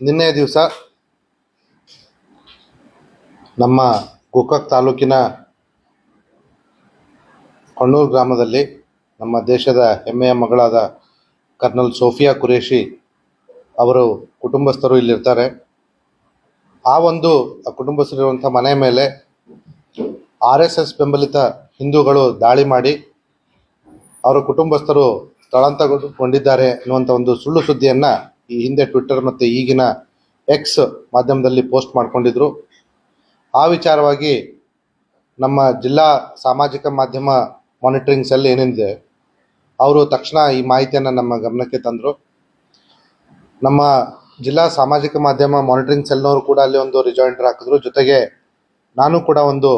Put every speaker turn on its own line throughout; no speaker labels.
ನಿನ್ನೆ ದಿವಸ ನಮ್ಮ ಗೋಕಾಕ್ ತಾಲೂಕಿನ ಕೊಣ್ಣೂರು ಗ್ರಾಮದಲ್ಲಿ ನಮ್ಮ ದೇಶದ ಹೆಮ್ಮೆಯ ಮಗಳಾದ ಕರ್ನಲ್ ಸೋಫಿಯಾ ಕುರೇಶಿ ಅವರು ಕುಟುಂಬಸ್ಥರು ಇಲ್ಲಿರ್ತಾರೆ. ಆ ಒಂದು ಕುಟುಂಬಸ್ಥರಿರುವಂಥ ಮನೆ ಮೇಲೆ RSS ಬೆಂಬಲಿತ ಹಿಂದೂಗಳು ದಾಳಿ ಮಾಡಿ ಅವರ ಕುಟುಂಬಸ್ಥರು ಸ್ಥಳಾಂತರಗೊಂಡಿದ್ದಾರೆ ಅನ್ನುವಂಥ ಒಂದು ಸುಳ್ಳು ಸುದ್ದಿಯನ್ನು ಈ ಹಿಂದೆ ಟ್ವಿಟ್ಟರ್ ಮತ್ತು ಈಗಿನ ಎಕ್ಸ್ ಮಾಧ್ಯಮದಲ್ಲಿ ಪೋಸ್ಟ್ ಮಾಡಿಕೊಂಡಿದ್ರು. ಆ ವಿಚಾರವಾಗಿ ನಮ್ಮ ಜಿಲ್ಲಾ ಸಾಮಾಜಿಕ ಮಾಧ್ಯಮ ಮಾನಿಟರಿಂಗ್ ಸೆಲ್ ಏನಿದೆ ಅವರು ತಕ್ಷಣ ಈ ಮಾಹಿತಿಯನ್ನು ನಮ್ಮ ಗಮನಕ್ಕೆ ತಂದರು. ನಮ್ಮ ಜಿಲ್ಲಾ ಸಾಮಾಜಿಕ ಮಾಧ್ಯಮ ಮಾನಿಟರಿಂಗ್ ಸೆಲ್ನವರು ಕೂಡ ಅಲ್ಲಿ ಒಂದು ರಿಜಾಯಿಂಡರ್ ಹಾಕಿದ್ರು. ಜೊತೆಗೆ ನಾನು ಕೂಡ ಒಂದು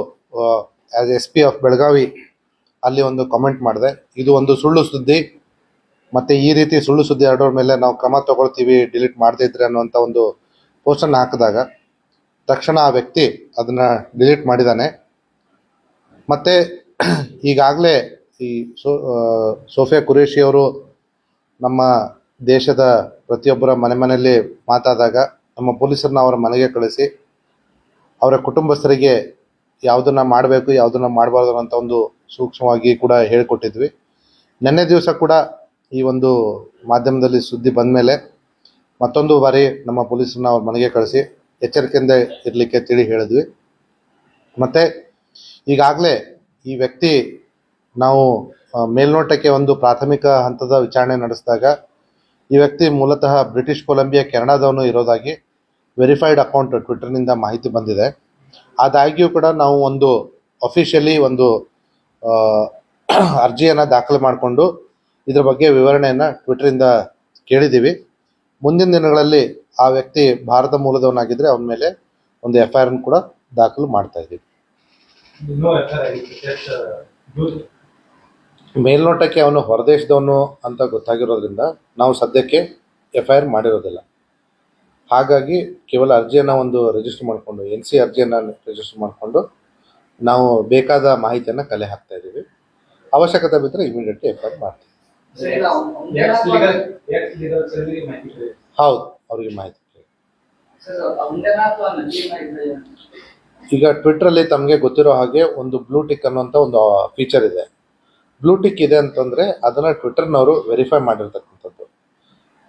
ಆ್ಯಸ್ SP ಆಫ್ ಬೆಳಗಾವಿ ಅಲ್ಲಿ ಒಂದು ಕಾಮೆಂಟ್ ಮಾಡಿದೆ. ಇದು ಒಂದು ಸುಳ್ಳು ಸುದ್ದಿ ಮತ್ತು ಈ ರೀತಿ ಸುಳ್ಳು ಸುದ್ದಿ ಹರಡೋರ ಮೇಲೆ ನಾವು ಕ್ರಮ ತಗೊಳ್ತೀವಿ, ಡಿಲೀಟ್ ಮಾಡದೇ ಇದ್ರೆ ಅನ್ನುವಂಥ ಒಂದು ಪೋಸ್ಟನ್ನು ಹಾಕಿದಾಗ ತಕ್ಷಣ ಆ ವ್ಯಕ್ತಿ ಅದನ್ನು ಡಿಲೀಟ್ ಮಾಡಿದ್ದಾನೆ. ಮತ್ತು ಈಗಾಗಲೇ ಈ ಸೋಫಿಯಾ ಕುರೇಶಿ ಅವರು ನಮ್ಮ ದೇಶದ ಪ್ರತಿಯೊಬ್ಬರ ಮನೆಯಲ್ಲಿ ಮಾತಾದಾಗ ನಮ್ಮ ಪೊಲೀಸರನ್ನ ಅವರ ಮನೆಗೆ ಕಳಿಸಿ ಅವರ ಕುಟುಂಬಸ್ಥರಿಗೆ ಯಾವುದನ್ನು ಮಾಡಬೇಕು ಯಾವುದನ್ನು ಮಾಡಬಾರ್ದು ಅಂತ ಒಂದು ಸೂಕ್ಷ್ಮವಾಗಿ ಕೂಡ ಹೇಳಿಕೊಟ್ಟಿದ್ವಿ. ನಿನ್ನೆ ದಿವಸ ಕೂಡ ಈ ಒಂದು ಮಾಧ್ಯಮದಲ್ಲಿ ಸುದ್ದಿ ಬಂದ ಮೇಲೆ ಮತ್ತೊಂದು ಬಾರಿ ನಮ್ಮ ಪೊಲೀಸರನ್ನ ಅವ್ರ ಮನೆಗೆ ಕಳಿಸಿ ಎಚ್ಚರಿಕೆಯಿಂದ ಇರಲಿಕ್ಕೆ ತಿಳಿ ಹೇಳಿದ್ವಿ. ಮತ್ತು ಈಗಾಗಲೇ ಈ ವ್ಯಕ್ತಿ ನಾವು ಮೇಲ್ನೋಟಕ್ಕೆ ಒಂದು ಪ್ರಾಥಮಿಕ ಹಂತದ ವಿಚಾರಣೆ ನಡೆಸಿದಾಗ ಈ ವ್ಯಕ್ತಿ ಮೂಲತಃ ಬ್ರಿಟಿಷ್ ಕೊಲಂಬಿಯಾ ಕೆನಡಾದವನು ಇರೋದಾಗಿ ವೆರಿಫೈಡ್ ಅಕೌಂಟ್ ಟ್ವಿಟರ್ನಿಂದ ಮಾಹಿತಿ ಬಂದಿದೆ. ಆದಾಗ್ಯೂ ಕೂಡ ನಾವು ಒಂದು ಅಫಿಷಿಯಲಿ ಒಂದು ಅರ್ಜಿಯನ್ನು ದಾಖಲೆ ಮಾಡಿಕೊಂಡು ಇದ್ರ ಬಗ್ಗೆ ವಿವರಣೆಯನ್ನು ಟ್ವಿಟರಿಂದ ಕೇಳಿದ್ದೀವಿ. ಮುಂದಿನ ದಿನಗಳಲ್ಲಿ ಆ ವ್ಯಕ್ತಿ ಭಾರತ ಮೂಲದವನಾಗಿದ್ದರೆ ಅವನ ಮೇಲೆ ಒಂದು FIR ಕೂಡ ದಾಖಲು ಮಾಡ್ತಾ ಇದ್ದೀವಿ. ಮೇಲ್ನೋಟಕ್ಕೆ ಅವನು ಹೊರದೇಶದವನು ಅಂತ ಗೊತ್ತಾಗಿರೋದ್ರಿಂದ ನಾವು ಸದ್ಯಕ್ಕೆ FIR ಮಾಡಿರೋದಿಲ್ಲ. ಹಾಗಾಗಿ ಕೇವಲ ಅರ್ಜಿಯನ್ನು ಒಂದು ರಿಜಿಸ್ಟರ್ ಮಾಡಿಕೊಂಡು NC ಅರ್ಜಿಯನ್ನು ರಿಜಿಸ್ಟರ್ ಮಾಡಿಕೊಂಡು ನಾವು ಬೇಕಾದ ಮಾಹಿತಿಯನ್ನು ಕಲೆ ಹಾಕ್ತಾ ಇದ್ದೀವಿ. ಅವಶ್ಯಕತೆ ಬಿದ್ದರೆ ಇಮಿಡಿಯೇಟ್ಲಿ FIR ಮಾಡ್ತೀವಿ. ಹೌದು, ಅವರಿಗೆ ಮಾಹಿತಿ. ಈಗ ಟ್ವಿಟ್ರಲ್ಲಿ ತಮಗೆ ಗೊತ್ತಿರೋ ಹಾಗೆ ಒಂದು ಬ್ಲೂ ಟಿಕ್ ಅನ್ನುವಂಥ ಒಂದು ಫೀಚರ್ ಇದೆ. ಬ್ಲೂ ಟಿಕ್ ಇದೆ ಅಂತಂದರೆ ಅದನ್ನು ಟ್ವಿಟರ್ನವರು ವೆರಿಫೈ ಮಾಡಿರ್ತಕ್ಕಂಥದ್ದು.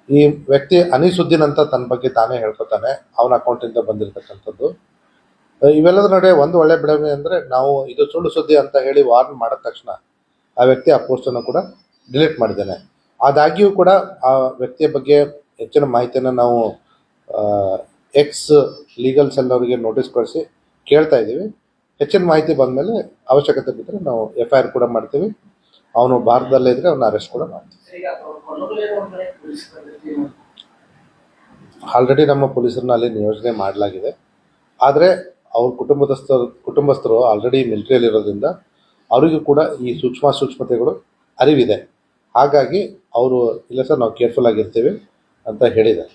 ಈ ವ್ಯಕ್ತಿ ಅನಿಸುದ್ದೀನ್ ಅಂತ ತನ್ನ ಬಗ್ಗೆ ತಾನೇ ಹೇಳ್ಕೊತಾನೆ, ಅವನ ಅಕೌಂಟಿಂದ ಬಂದಿರತಕ್ಕಂಥದ್ದು. ಇವೆಲ್ಲದರ ನಡುವೆ ಒಂದು ಒಳ್ಳೆ ಬೆಳವಣಿಗೆ ಅಂದರೆ ನಾವು ಇದು ಸುಳ್ಳು ಸುದ್ದಿ ಅಂತ ಹೇಳಿ ವಾರ್ನ್ ಮಾಡಿದ ತಕ್ಷಣ ಆ ವ್ಯಕ್ತಿ ಆ ಪೋಸ್ಟನ್ನು ಕೂಡ ಡಿಲೀಟ್ ಮಾಡಿದ್ದಾನೆ. ಆದಾಗ್ಯೂ ಕೂಡ ಆ ವ್ಯಕ್ತಿಯ ಬಗ್ಗೆ ಹೆಚ್ಚಿನ ಮಾಹಿತಿಯನ್ನು ನಾವು ಎಕ್ಸ್ ಲೀಗಲ್ ಸೆಲ್ ಅವರಿಗೆ ನೋಟಿಸ್ ಕಳಿಸಿ ಕೇಳ್ತಾ ಇದ್ದೀವಿ. ಹೆಚ್ಚಿನ ಮಾಹಿತಿ ಬಂದ ಮೇಲೆ ಅವಶ್ಯಕತೆ ಬಿದ್ದರೆ ನಾವು FIR ಕೂಡ ಮಾಡ್ತೀವಿ. ಅವನು ಭಾರತದಲ್ಲೇ ಇದ್ದರೆ ಅವನ್ನ ಅರೆಸ್ಟ್ ಕೂಡ ಮಾಡ್ತೀವಿ. ಆಲ್ರೆಡಿ ನಮ್ಮ ಪೊಲೀಸರನ್ನ ಅಲ್ಲಿ ನಿಯೋಜನೆ ಮಾಡಲಾಗಿದೆ. ಆದರೆ ಅವ್ರ ಕುಟುಂಬಸ್ಥರು ಆಲ್ರೆಡಿ ಮಿಲಿಟರಿಯಲ್ಲಿರೋದ್ರಿಂದ ಅವರಿಗೂ ಕೂಡ ಈ ಸೂಕ್ಷ್ಮತೆಗಳು ಅರಿವಿದೆ. ಹಾಗಾಗಿ ಅವರು ಇಲ್ಲ ಸರ್ ನಾವು ಕೇರ್ಫುಲ್ ಆಗಿರ್ತೀವಿ ಅಂತ ಹೇಳಿದ್ದಾರೆ.